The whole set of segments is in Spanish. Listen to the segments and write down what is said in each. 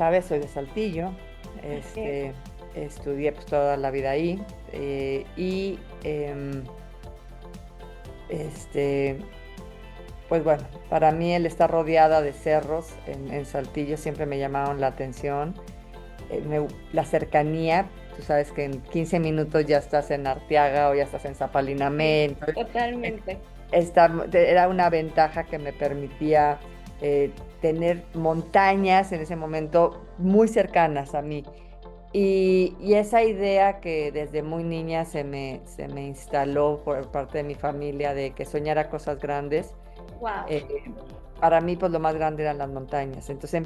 sabes, soy de Saltillo, Ok. estudié pues toda la vida ahí y este, pues bueno, para mí el estar rodeada de cerros en Saltillo siempre me llamaron la atención. La cercanía, tú sabes que en 15 minutos ya estás en Arteaga o ya estás en Sí, Zapalinamé, entonces eh, totalmente. era una ventaja que me permitía tener montañas en ese momento muy cercanas a mí. Y esa idea que desde muy niña se me instaló por parte de mi familia de que soñara cosas grandes, Wow. eh, para mí pues lo más grande eran las montañas. Entonces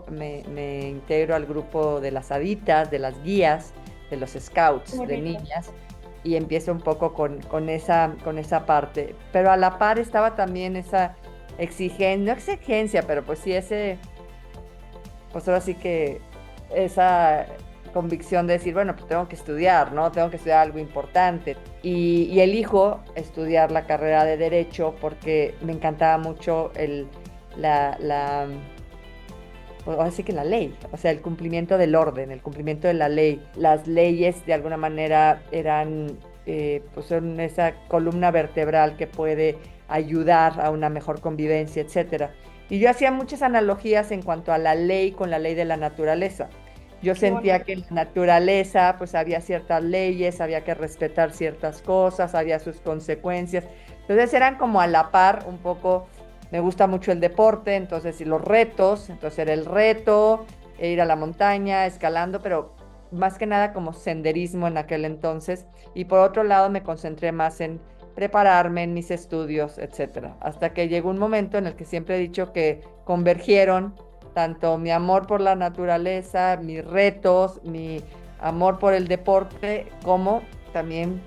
me integro al grupo de las haditas, de las guías, de los Qué scouts de bonito. niñas y empiezo un poco con esa parte. Pero a la par estaba también esa exigencia, no exigencia, pero pues sí ese, pues ahora sí que esa convicción de decir, bueno, pues tengo que estudiar, ¿no? Tengo que estudiar algo importante. Y elijo estudiar la carrera de Derecho porque me encantaba mucho la, pues ahora sí que la ley, o sea, el cumplimiento del orden, el cumplimiento de la ley. Las leyes de alguna manera eran, pues son esa columna vertebral que puede ayudar a una mejor convivencia, etcétera. Y yo hacía muchas analogías en cuanto a la ley con la ley de la naturaleza. Yo Qué sentía que bonito. en la naturaleza pues había ciertas leyes, había que respetar ciertas cosas, había sus consecuencias. Entonces eran como a la par un poco, me gusta mucho el deporte, entonces y los retos, entonces era el reto, ir a la montaña, escalando, pero más que nada como senderismo en aquel entonces. Y por otro lado me concentré más en prepararme en mis estudios, etcétera. Hasta que llegó un momento en el que siempre he dicho que convergieron tanto mi amor por la naturaleza, mis retos, mi amor por el deporte, como también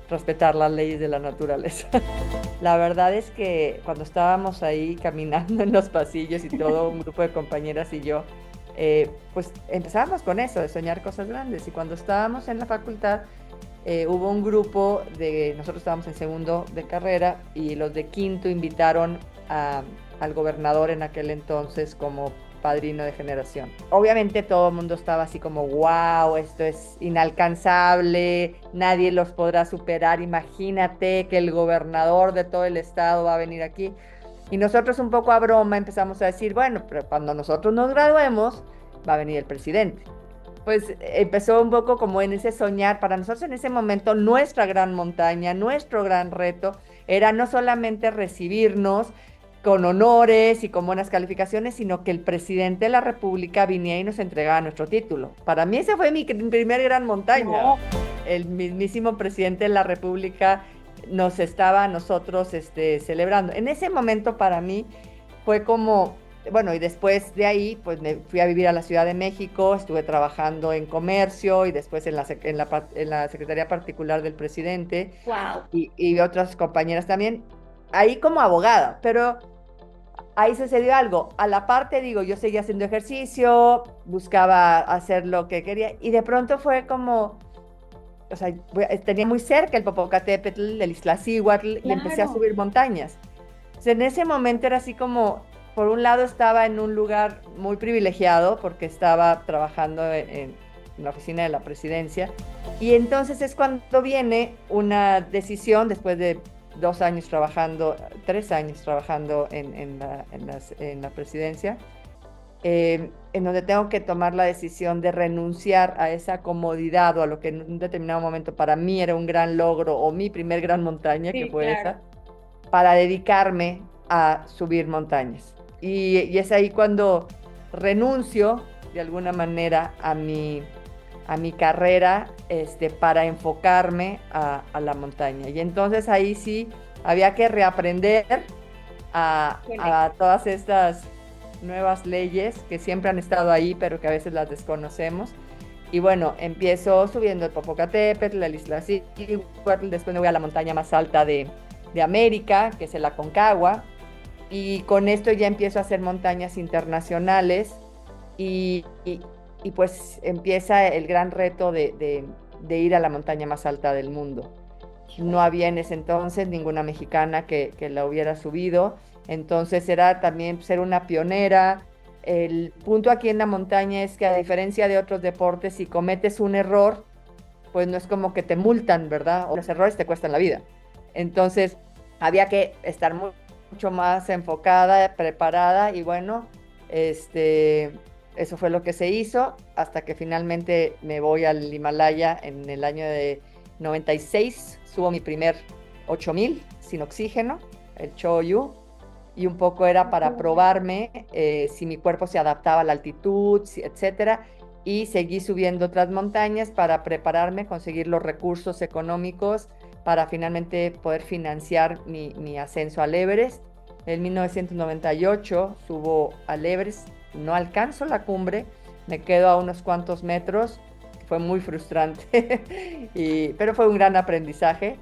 respetar las leyes de la naturaleza. La verdad es que cuando estábamos ahí caminando en los pasillos y todo un grupo de compañeras y yo, pues empezábamos con eso, de soñar cosas grandes. Y cuando estábamos en la facultad, hubo un grupo nosotros estábamos en segundo de carrera y los de quinto invitaron al gobernador en aquel entonces como padrino de generación. Obviamente todo el mundo estaba así como, wow, esto es inalcanzable, nadie los podrá superar, imagínate que el gobernador de todo el estado va a venir aquí. Y nosotros un poco a broma empezamos a decir, bueno, pero cuando nosotros nos graduemos, va a venir el presidente. Pues empezó un poco como en ese soñar, para nosotros en ese momento nuestra gran montaña, nuestro gran reto era no solamente recibirnos con honores y con buenas calificaciones, sino que el presidente de la República viniera y nos entregara nuestro título. Para mí ese fue mi primer gran montaña. No, El mismísimo presidente de la República nos estaba a nosotros celebrando. En ese momento para mí fue como, bueno, y después de ahí, pues me fui a vivir a la Ciudad de México, estuve trabajando en comercio y después en en la Secretaría Particular del Presidente wow. y otras compañeras también, ahí como abogada, pero ahí sucedió algo. A la parte, digo, yo seguía haciendo ejercicio, buscaba hacer lo que quería y de pronto fue como, o sea, tenía muy cerca el Popocatépetl, el Iztaccíhuatl y empecé a Claro. subir montañas. En ese momento era así como, por un lado estaba en un lugar muy privilegiado porque estaba trabajando en la oficina de la presidencia y entonces es cuando viene una decisión después de 2 años trabajando, 3 años trabajando en la presidencia, en donde tengo que tomar la decisión de renunciar a esa comodidad o a lo que en un determinado momento para mí era un gran logro o mi primer gran montaña, que Sí, fue claro. esa para dedicarme a subir montañas. Y es ahí cuando renuncio de alguna manera a mi carrera para enfocarme a la montaña. Y entonces ahí sí había que reaprender Híjole. a todas estas nuevas leyes que siempre han estado ahí, pero que a veces las desconocemos. Y bueno, empiezo subiendo el Popocatépetl, la Iztaccíhuatl, después me voy a la montaña más alta de América, que es el Aconcagua, y con esto ya empiezo a hacer montañas internacionales y pues empieza el gran reto de ir a la montaña más alta del mundo. No Híjole. había en ese entonces ninguna mexicana que la hubiera subido, entonces era también ser una pionera, el punto aquí en la montaña es que a diferencia de otros deportes, si cometes un error, pues no es como que te multan, ¿verdad? O los errores te cuestan la vida. Entonces, había que estar mucho más enfocada, preparada y bueno, eso fue lo que se hizo hasta que finalmente me voy al Himalaya en el año de 96, subo mi primer 8000 sin oxígeno, el Choyu, y un poco era para probarme si mi cuerpo se adaptaba a la altitud, etcétera, y seguí subiendo otras montañas para prepararme, conseguir los recursos económicos para finalmente poder financiar mi ascenso al Everest. En 1998 subo al Everest, no alcanzo la cumbre, me quedo a unos cuantos metros, fue muy frustrante, pero fue un gran aprendizaje.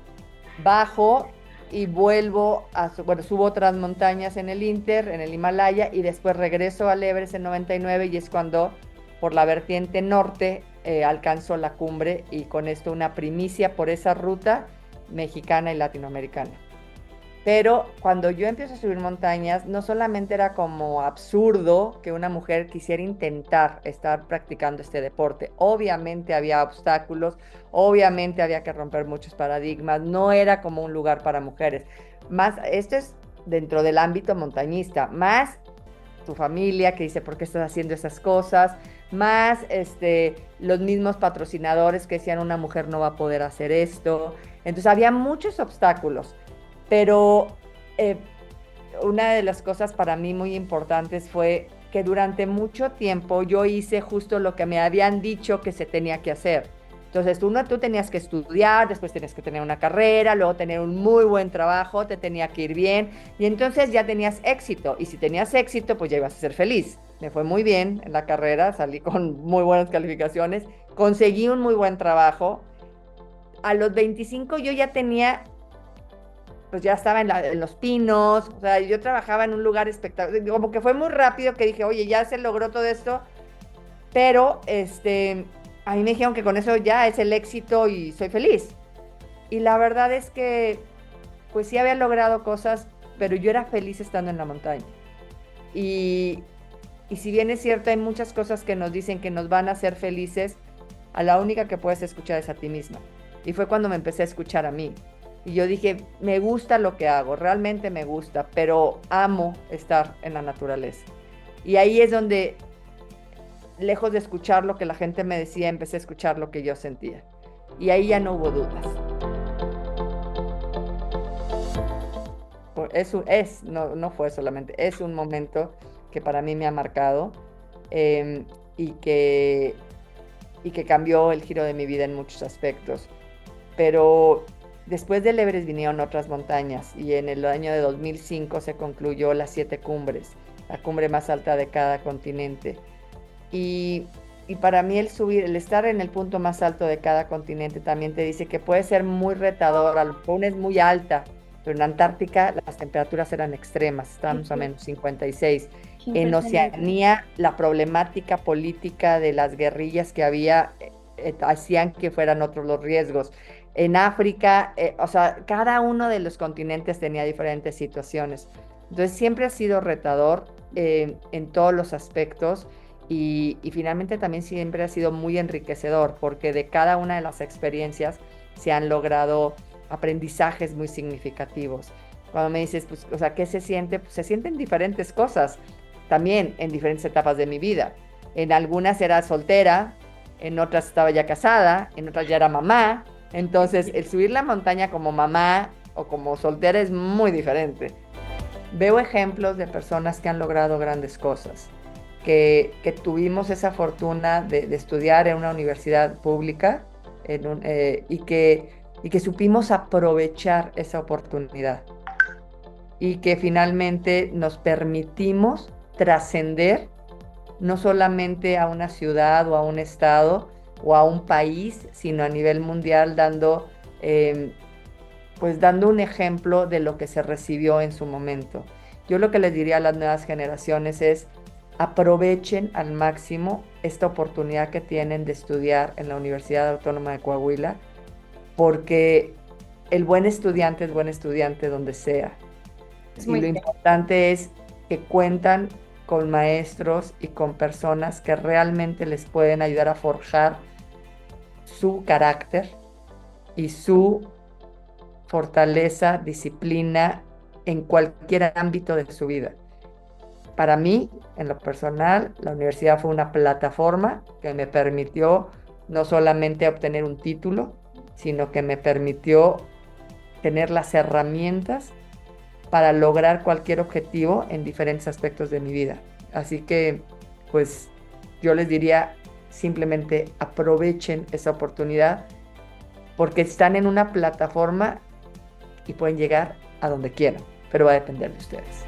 Bajo y vuelvo bueno, subo otras montañas en el en el Himalaya, y después regreso al Everest en 99 y es cuando por la vertiente norte alcanzo la cumbre, y con esto una primicia por esa ruta mexicana y latinoamericana. Pero cuando yo empiezo a subir montañas, no solamente era como absurdo que una mujer quisiera intentar estar practicando este deporte. Obviamente había obstáculos, obviamente había que romper muchos paradigmas, no era como un lugar para mujeres. Más, esto es dentro del ámbito montañista, más tu familia que dice, ¿por qué estás haciendo esas cosas? Más los mismos patrocinadores que decían, una mujer no va a poder hacer esto. Entonces había muchos obstáculos. Pero una de las cosas para mí muy importantes fue que durante mucho tiempo yo hice justo lo que me habían dicho que se tenía que hacer. Entonces tú tenías que estudiar, después tenías que tener una carrera, luego tener un muy buen trabajo, te tenía que ir bien, y entonces ya tenías éxito. Y si tenías éxito, pues ya ibas a ser feliz. Me fue muy bien en la carrera, salí con muy buenas calificaciones, conseguí un muy buen trabajo. A los 25 yo ya tenía, pues ya estaba en Los Pinos, o sea, yo trabajaba en un lugar espectacular, como que fue muy rápido que dije, oye, ya se logró todo esto, pero a mí me dijeron que con eso ya es el éxito y soy feliz. Y la verdad es que, pues sí había logrado cosas, pero yo era feliz estando en la montaña. Y si bien es cierto, hay muchas cosas que nos dicen que nos van a hacer felices, a la única que puedes escuchar es a ti misma. Y fue cuando me empecé a escuchar a mí. Y yo dije, me gusta lo que hago, realmente me gusta, pero amo estar en la naturaleza. Y ahí es donde, lejos de escuchar lo que la gente me decía, empecé a escuchar lo que yo sentía. Y ahí ya no hubo dudas. No fue solamente, es un momento que para mí me ha marcado y que cambió el giro de mi vida en muchos aspectos. Pero después del Everest vinieron otras montañas, y en el año de 2005 se concluyó las 7 cumbres, la cumbre más alta de cada continente. Y para mí el estar en el punto más alto de cada continente también te dice que puede ser muy retador. A lo mejor es muy alta, pero en Antártica las temperaturas eran extremas, estábamos a menos 56. En Oceanía, la problemática política de las guerrillas que había hacían que fueran otros los riesgos. En África, o sea, cada uno de los continentes tenía diferentes situaciones. Entonces siempre ha sido retador en todos los aspectos, y finalmente también siempre ha sido muy enriquecedor, porque de cada una de las experiencias se han logrado aprendizajes muy significativos. Cuando me dices, pues, o sea, ¿qué se siente? Pues se sienten diferentes cosas, también en diferentes etapas de mi vida. En algunas era soltera, en otras estaba ya casada, en otras ya era mamá. Entonces, el subir la montaña como mamá o como soltera es muy diferente. Veo ejemplos de personas que han logrado grandes cosas, que tuvimos esa fortuna de estudiar en una universidad pública y que supimos aprovechar esa oportunidad, y que finalmente nos permitimos trascender no solamente a una ciudad o a un estado o a un país, sino a nivel mundial, dando un ejemplo de lo que se recibió en su momento. Yo lo que les diría a las nuevas generaciones es: aprovechen al máximo esta oportunidad que tienen de estudiar en la Universidad Autónoma de Coahuila, porque el buen estudiante es buen estudiante donde sea. Y lo importante es que cuentan con maestros y con personas que realmente les pueden ayudar a forjar su carácter y su fortaleza, disciplina en cualquier ámbito de su vida. Para mí, en lo personal, la universidad fue una plataforma que me permitió no solamente obtener un título, sino que me permitió tener las herramientas para lograr cualquier objetivo en diferentes aspectos de mi vida. Así que, pues, yo les diría, simplemente aprovechen esa oportunidad porque están en una plataforma y pueden llegar a donde quieran, pero va a depender de ustedes.